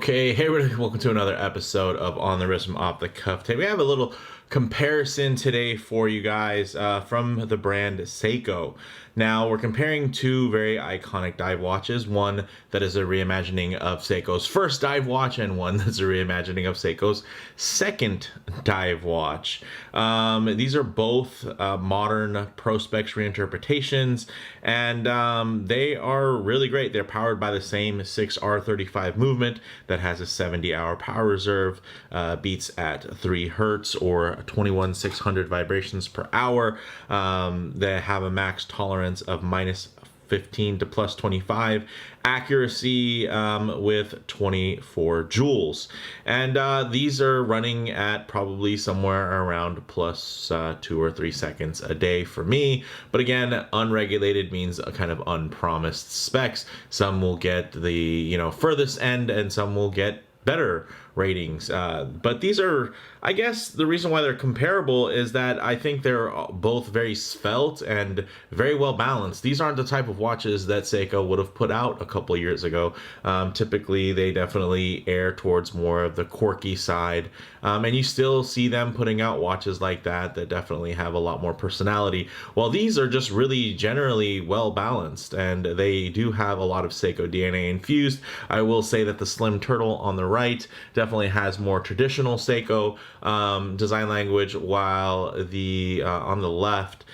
Okay, hey everybody, welcome to another episode of On the Wrist from Off the Cuff. Today we have a little comparison today for you guys from the brand Seiko. Now we're comparing two very iconic dive watches, one that is a reimagining of Seiko's first dive watch and one that's a reimagining of Seiko's second dive watch. These are both modern Prospex reinterpretations, and they are really great. They're powered by the same 6R35 movement that has a 70-hour power reserve, beats at 3 hertz or 21,600 vibrations per hour. They have a max tolerance of -15 to +25, accuracy with 24 joules, and these are running at probably somewhere around plus 2 or 3 seconds a day for me. But again, unregulated means a kind of unpromised specs. Some will get the furthest end and some will get better ratings, but these are, I guess the reason why they're comparable is that I think they're both very svelte and very well balanced. These aren't the type of watches that Seiko would have put out a couple years ago. Typically they definitely err towards more of the quirky side, and you still see them putting out watches like that definitely have a lot more personality, while these are just really generally well balanced, and they do have a lot of Seiko DNA infused. I will say that the Slim Turtle on the right definitely has more traditional Seiko design language, while the on the left,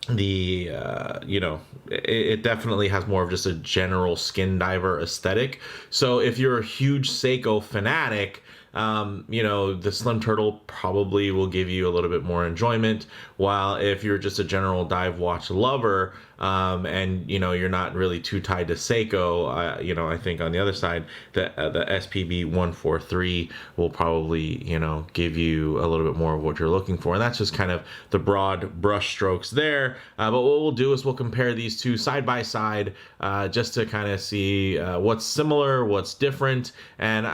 it definitely has more of just a general skin diver aesthetic. So if you're a huge Seiko fanatic, the Slim Turtle probably will give you a little bit more enjoyment, while if you're just a general dive watch lover, and you're not really too tied to Seiko, I think on the other side, the SPB143 will probably give you a little bit more of what you're looking for. And that's just kind of the broad brush strokes there, but what we'll do is we'll compare these two side by side, just to kind of see what's similar, what's different, and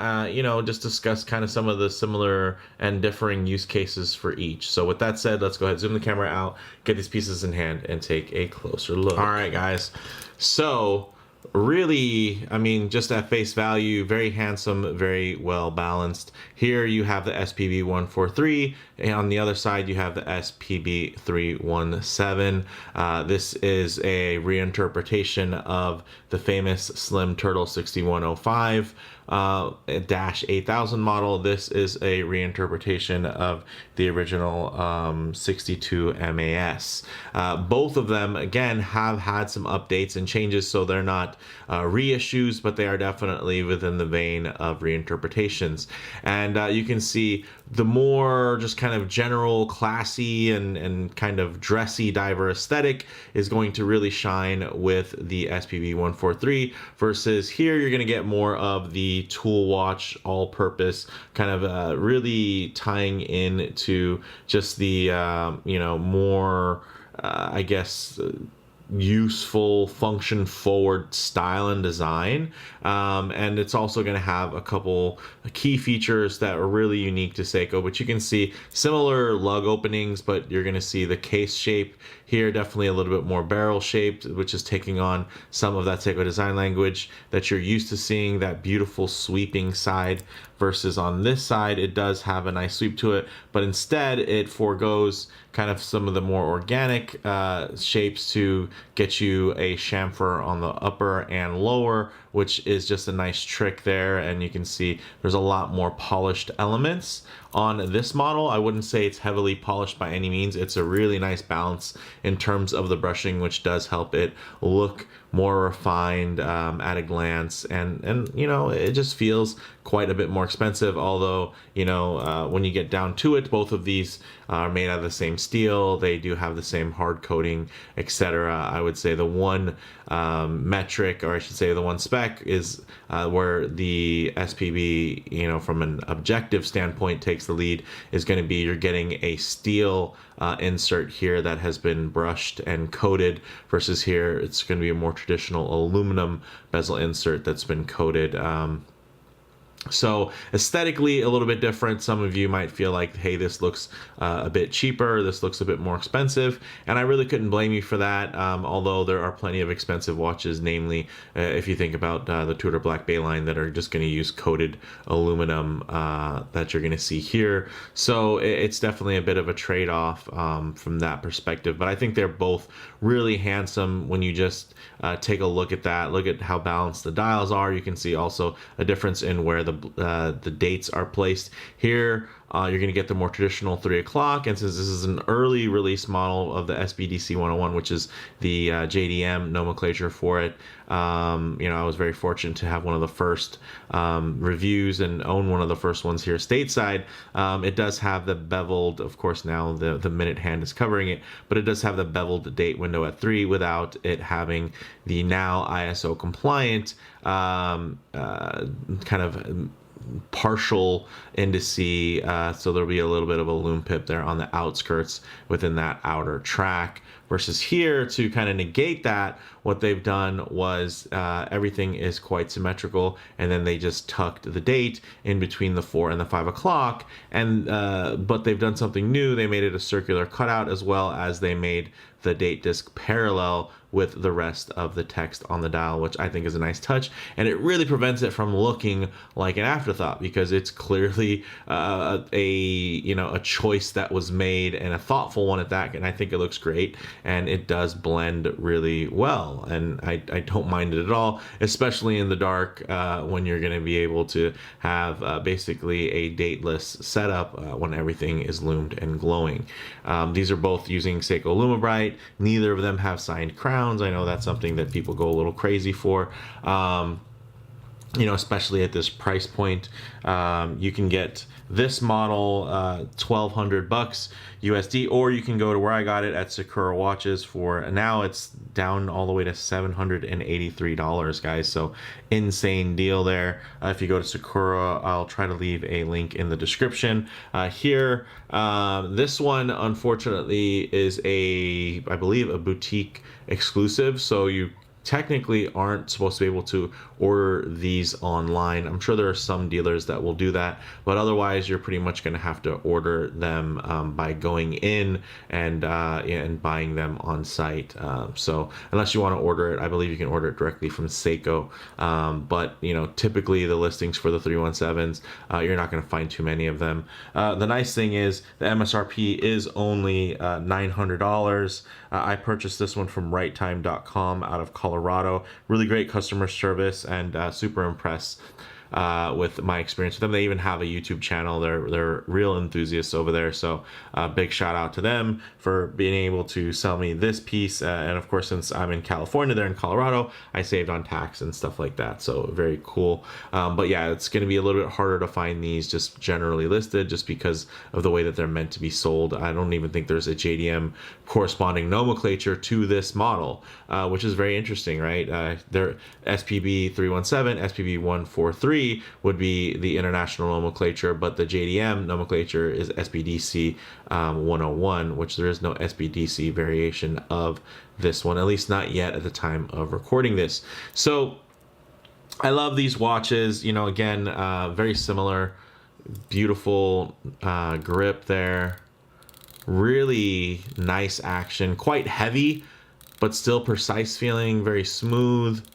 just discuss kind of some of the similar and differing use cases for each. So with that said, let's go ahead, zoom the camera out, get these pieces in hand, and take a closer look. All right, guys. So really, I mean, just at face value, very handsome, very well balanced. Here you have the SPB143, and on the other side you have the SPB317. This is a reinterpretation of the famous Slim Turtle 6105 dash 8000 model. This is a reinterpretation of the original 62 MAS. Both of them again have had some updates and changes, so they're not reissues, but they are definitely within the vein of reinterpretations. And you can see the more just kind of general classy and kind of dressy diver aesthetic is going to really shine with the SPB143, versus here you're going to get more of the tool watch all-purpose kind of really tying in to just the more I guess useful, function forward style and design, and it's also going to have a couple key features that are really unique to Seiko. But you can see similar lug openings, but you're going to see the case shape here definitely a little bit more barrel shaped, which is taking on some of that Seiko design language that you're used to seeing, that beautiful sweeping side, versus on this side it does have a nice sweep to it, but instead it forgoes kind of some of the more organic shapes to get you a chamfer on the upper and lower, which is just a nice trick there. And you can see there's a lot more polished elements on this model. I wouldn't say it's heavily polished by any means. It's a really nice balance in terms of the brushing, which does help it look more refined at a glance, and it just feels quite a bit more expensive. Although when you get down to it, both of these are made out of the same steel. They do have the same hard coating, etc. I would say the one metric, or I should say the one spec, is where the SPB, from an objective standpoint, takes the lead, is going to be you're getting a steel insert here that has been brushed and coated, versus here it's going to be a more traditional aluminum bezel insert that's been coated. So aesthetically, a little bit different. Some of you might feel like, hey, this looks a bit cheaper, this looks a bit more expensive, and I really couldn't blame you for that. Although there are plenty of expensive watches, namely, if you think about the Tudor Black Bay line that are just going to use coated aluminum that you're going to see here. So it's definitely a bit of a trade-off from that perspective. But I think they're both really handsome when you just take a look at that. Look at how balanced the dials are. You can see also a difference in where the dates are placed. Here you're going to get the more traditional 3 o'clock, and since this is an early release model of the SPDC 101, which is the JDM nomenclature for it, I was very fortunate to have one of the first reviews and own one of the first ones here stateside. It does have the beveled, of course now the minute hand is covering it, but it does have the beveled date window at 3 without it having the now ISO compliant kind of partial indice, so there'll be a little bit of a lume pip there on the outskirts within that outer track, versus here, to kind of negate that, what they've done was everything is quite symmetrical, and then they just tucked the date in between the 4 and the 5 o'clock, and but they've done something new. They made it a circular cutout, as well as they made the date disc parallel with the rest of the text on the dial, which I think is a nice touch, and it really prevents it from looking like an afterthought, because it's clearly a choice that was made, and a thoughtful one at that, and I think it looks great, and it does blend really well, and I don't mind it at all, especially in the dark, when you're going to be able to have basically a dateless setup when everything is loomed and glowing. These are both using Seiko Lume. Neither of them have signed crowns. I know that's something that people go a little crazy for, especially at this price point. You can get this model $1,200 USD, or you can go to where I got it at Sakura Watches for, now it's down all the way to $783, guys. So insane deal there. If you go to Sakura, I'll try to leave a link in the description here. This one unfortunately is I believe a boutique exclusive, so you technically aren't supposed to be able to order these online. I'm sure there are some dealers that will do that, but otherwise you're pretty much going to have to order them by going in and buying them on site. So unless you want to order it, I believe you can order it directly from Seiko. But typically the listings for the 317s, you're not going to find too many of them. The nice thing is the MSRP is only $900. I purchased this one from righttime.com out of Colorado. Really great customer service, and super impressed with my experience with them. They even have a YouTube channel. They're real enthusiasts over there. So big shout out to them for being able to sell me this piece. And of course, since I'm in California, they're in Colorado, I saved on tax and stuff like that. So very cool. But yeah, it's going to be a little bit harder to find these just generally listed, just because of the way that they're meant to be sold. I don't even think there's a JDM corresponding nomenclature to this model, which is very interesting, right? Their SPB317, SPB143 would be the international nomenclature, but the JDM nomenclature is SPDC 101, which there is no SPDC variation of this one, at least not yet at the time of recording this. So I love these watches. Again, very similar, beautiful grip there, really nice action, quite heavy but still precise feeling, very smooth.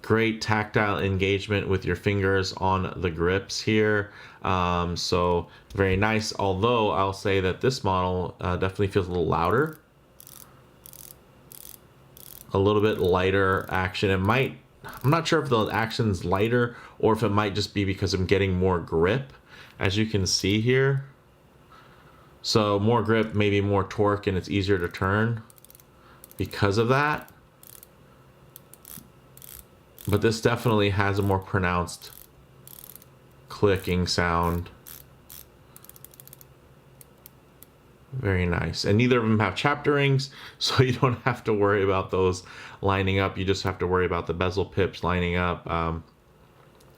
Great tactile engagement with your fingers on the grips here. So very nice, although I'll say that this model definitely feels a little louder, a little bit lighter action. I'm not sure if the action's lighter or if it might just be because I'm getting more grip, as you can see here. So more grip, maybe more torque, and it's easier to turn because of that. But this definitely has a more pronounced clicking sound. Very nice. And neither of them have chapter rings, so you don't have to worry about those lining up. You just have to worry about the bezel pips lining up.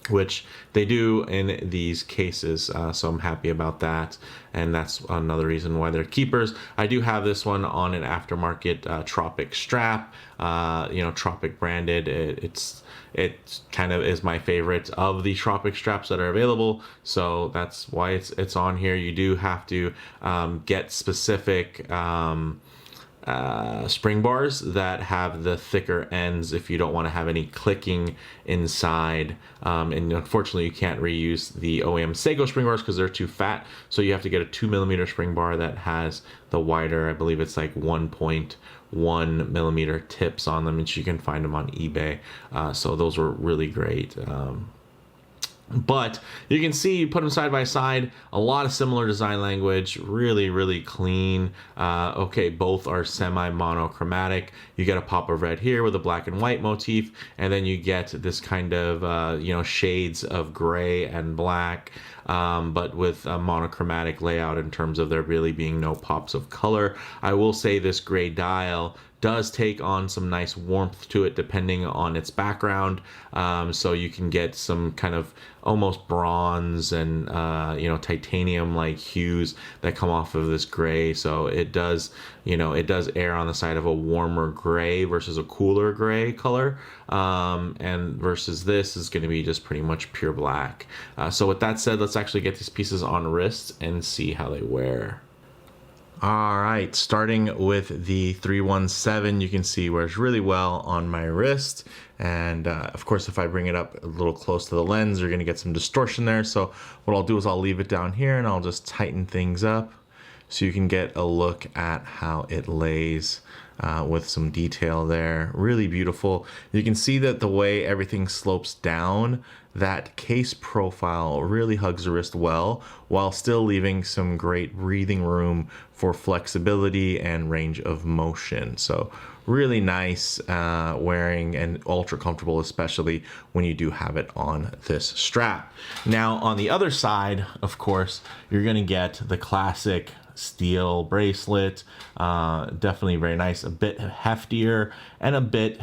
which they do in these cases. So I'm happy about that. And that's another reason why they're keepers. I do have this one on an aftermarket Tropic strap, Tropic branded. It kind of is my favorite of the Tropic straps that are available. So that's why it's on here. You do have to get specific spring bars that have the thicker ends if you don't want to have any clicking inside. And unfortunately, you can't reuse the OEM Seiko spring bars because they're too fat. So you have to get a 2mm spring bar that has the wider, I believe it's like 1.1mm tips on them, and you can find them on eBay. So those were really great. But you can see, you put them side by side, a lot of similar design language, really, really clean. Okay, both are semi-monochromatic. You get a pop of red here with a black and white motif, and then you get this kind of, shades of gray and black, but with a monochromatic layout in terms of there really being no pops of color. I will say this gray dial does take on some nice warmth to it depending on its background, so you can get some kind of almost bronze and titanium like hues that come off of this gray. So it does err on the side of a warmer gray versus a cooler gray color, and versus this is going to be just pretty much pure black. So with that said, let's actually get these pieces on wrists and see how they wear. All right, starting with the 317, you can see wears really well on my wrist. And of course, if I bring it up a little close to the lens, you're gonna get some distortion there. So what I'll do is I'll leave it down here and I'll just tighten things up so you can get a look at how it lays with some detail there. Really beautiful. You can see that the way everything slopes down, that case profile really hugs the wrist well, while still leaving some great breathing room for flexibility and range of motion. So really nice wearing, and ultra comfortable, especially when you do have it on this strap. Now on the other side, of course, you're gonna get the classic steel bracelet. Definitely very nice, a bit heftier and a bit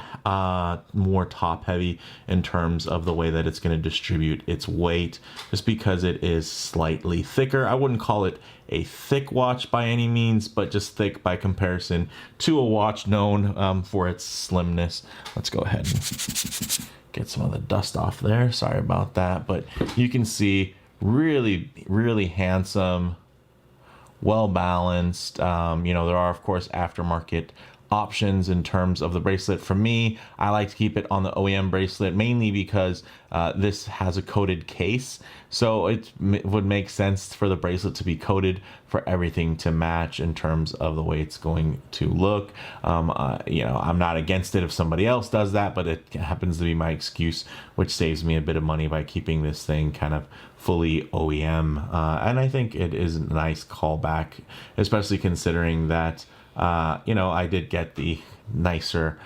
more top heavy in terms of the way that it's going to distribute its weight, just because it is slightly thicker. I wouldn't call it a thick watch by any means, but just thick by comparison to a watch known for its slimness. Let's go ahead and get some of the dust off there. Sorry about that, but you can see really, really handsome, well balanced. There are of course aftermarket options in terms of the bracelet. For me, I like to keep it on the OEM bracelet, mainly because this has a coated case, so it would make sense for the bracelet to be coated for everything to match in terms of the way it's going to look. I'm not against it if somebody else does that, but it happens to be my excuse, which saves me a bit of money by keeping this thing kind of fully OEM. And I think it is a nice callback, especially considering that I did get the nicer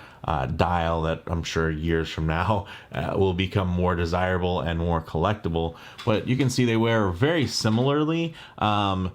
dial that I'm sure years from now will become more desirable and more collectible. But you can see they wear very similarly. On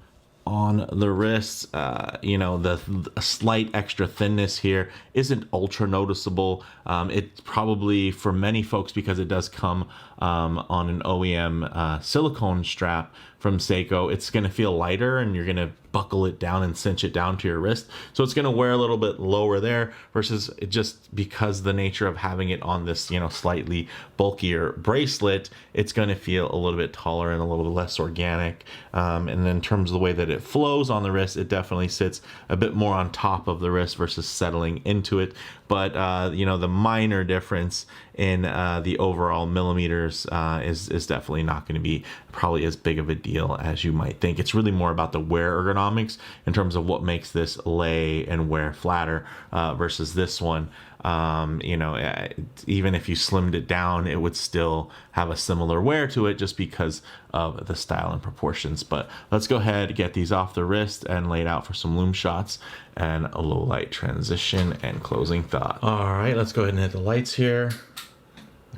the wrists, the slight extra thinness here isn't ultra noticeable. It's probably for many folks, because it does come on an OEM silicone strap from Seiko, it's going to feel lighter, and you're going to buckle it down and cinch it down to your wrist. So it's going to wear a little bit lower there, versus it, just because the nature of having it on this, slightly bulkier bracelet, it's going to feel a little bit taller and a little bit less organic. And then in terms of the way that it flows on the wrist, it definitely sits a bit more on top of the wrist versus settling into it. But the minor difference in the overall millimeters is definitely not going to be probably as big of a deal as you might think. It's really more about the wear ergonomics in terms of what makes this lay and wear flatter versus this one. Even if you slimmed it down, it would still have a similar wear to it, just because of the style and proportions. But let's go ahead, get these off the wrist and lay it out for some Lume shots and a low light transition and closing thought. All right, let's go ahead and hit the lights here.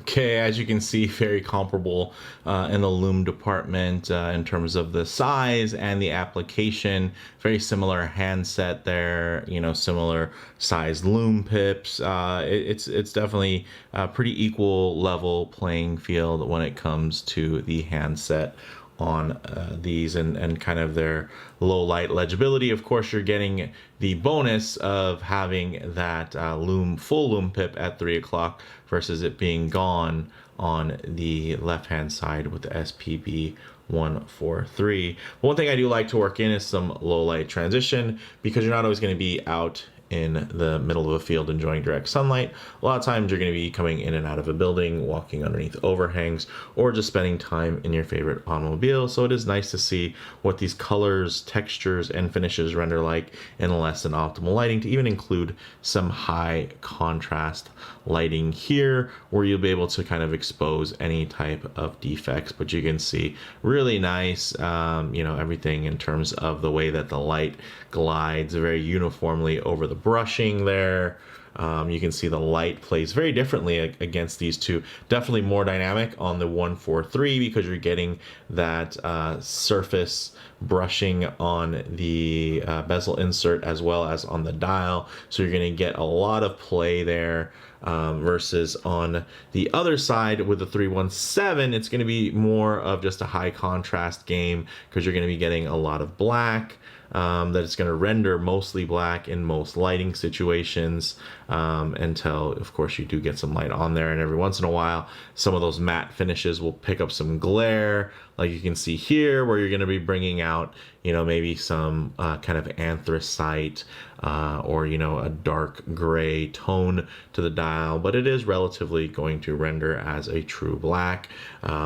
Okay, as you can see, very comparable in the Lume department in terms of the size and the application. Very similar handset there, you know, similar size Lume pips. It's definitely a pretty equal level playing field when it comes to the handset on these and kind of their low light legibility. Of course, you're getting the bonus of having that full Lume pip at 3 o'clock versus it being gone on the left hand side with the SPB143. One thing I do like to work in is some low light transition, because you're not always going to be out in the middle of a field enjoying direct sunlight. A lot of times you're going to be coming in and out of a building, walking underneath overhangs, or just spending time in your favorite automobile. So it is nice to see what these colors, textures, and finishes render like in less than optimal lighting, to even include some high contrast lighting here where you'll be able to kind of expose any type of defects. But you can see really nice, you know, everything in terms of the way that the light glides very uniformly over the brushing there. You can see the light plays very differently against these two. Definitely more dynamic on the 143 because you're getting that surface brushing on the bezel insert as well as on the dial. So you're going to get a lot of play there. Versus on the other side with the 317, it's going to be more of just a high contrast game because you're going to be getting a lot of black. That it's going to render mostly black in most lighting situations until, of course, you do get some light on there. And every once in a while, some of those matte finishes will pick up some glare, like you can see here, where you're going to be bringing out, you know, maybe some kind of anthracite or, you know, a dark gray tone to the dial. But it is relatively going to render as a true black,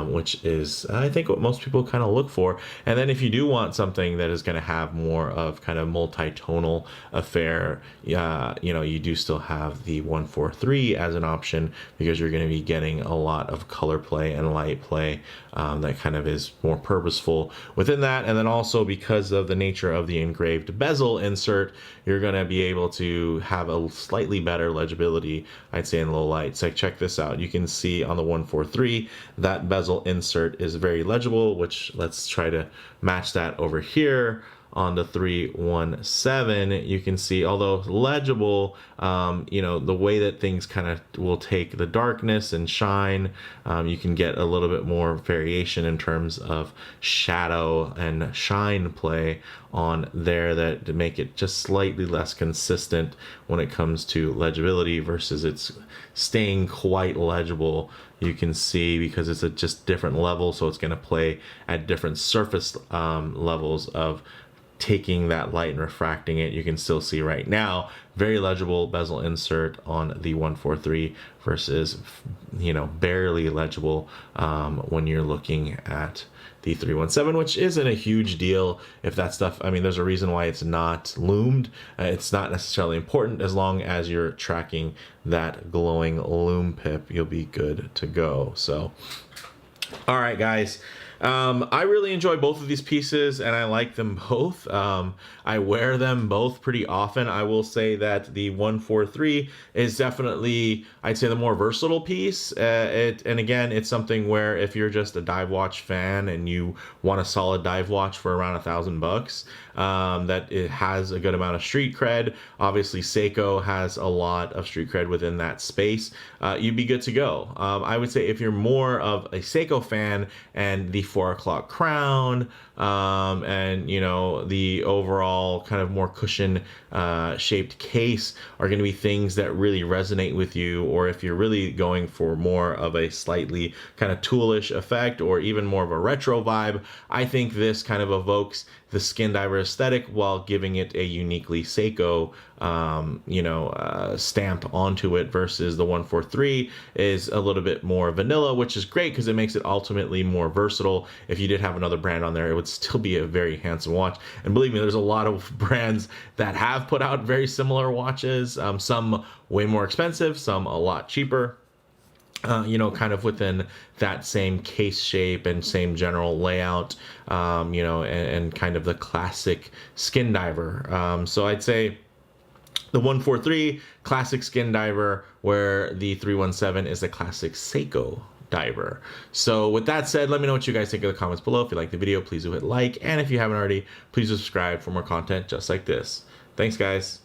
which is, I think, what most people kind of look for. And then if you do want something that is going to have more of kind of multi-tonal affair, you know, you do still have the 143 as an option, because you're going to be getting a lot of color play and light play that kind of is more purposeful within that. And then also because of the nature of the engraved bezel insert, you're going to be able to have a slightly better legibility, I'd say, in low light. So check this out. You can see on the 143 that bezel insert is very legible, which let's try to match that over here. On the 317, you can see, although legible, you know, the way that things kind of will take the darkness and shine, you can get a little bit more variation in terms of shadow and shine play on there that to make it just slightly less consistent when it comes to legibility versus it's staying quite legible. You can see because it's at just different level, so it's going to play at different surface levels of taking that light and refracting it. You can still see right now very legible bezel insert on the 143 versus, you know, barely legible when you're looking at the 317, which isn't a huge deal if that stuff, I mean, there's a reason why it's not loomed. It's not necessarily important. As long as you're tracking that glowing Lume pip, you'll be good to go. So all right, guys. I really enjoy both of these pieces and I like them both. I wear them both pretty often. I will say that the 143 is definitely, I'd say, the more versatile piece. And again, it's something where if you're just a dive watch fan and you want a solid dive watch for around $1,000, that it has a good amount of street cred. Obviously, Seiko has a lot of street cred within that space. You'd be good to go. I would say if you're more of a Seiko fan and the 4 o'clock crown, and you know, the overall kind of more cushion shaped case are going to be things that really resonate with you, or if you're really going for more of a slightly kind of toolish effect or even more of a retro vibe, I think this kind of evokes the skin diver aesthetic while giving it a uniquely Seiko stamp onto it, versus the 143 is a little bit more vanilla, which is great because it makes it ultimately more versatile. If you did have another brand on there, it would still be a very handsome watch. And believe me, there's a lot of brands that have put out very similar watches, some way more expensive, some a lot cheaper. Kind of within that same case shape and same general layout, and kind of the classic skin diver. So I'd say The 143, classic skin diver, where the 317 is the classic Seiko diver. So with that said, let me know what you guys think in the comments below. If you like the video, please do hit like. And if you haven't already, please subscribe for more content just like this. Thanks, guys.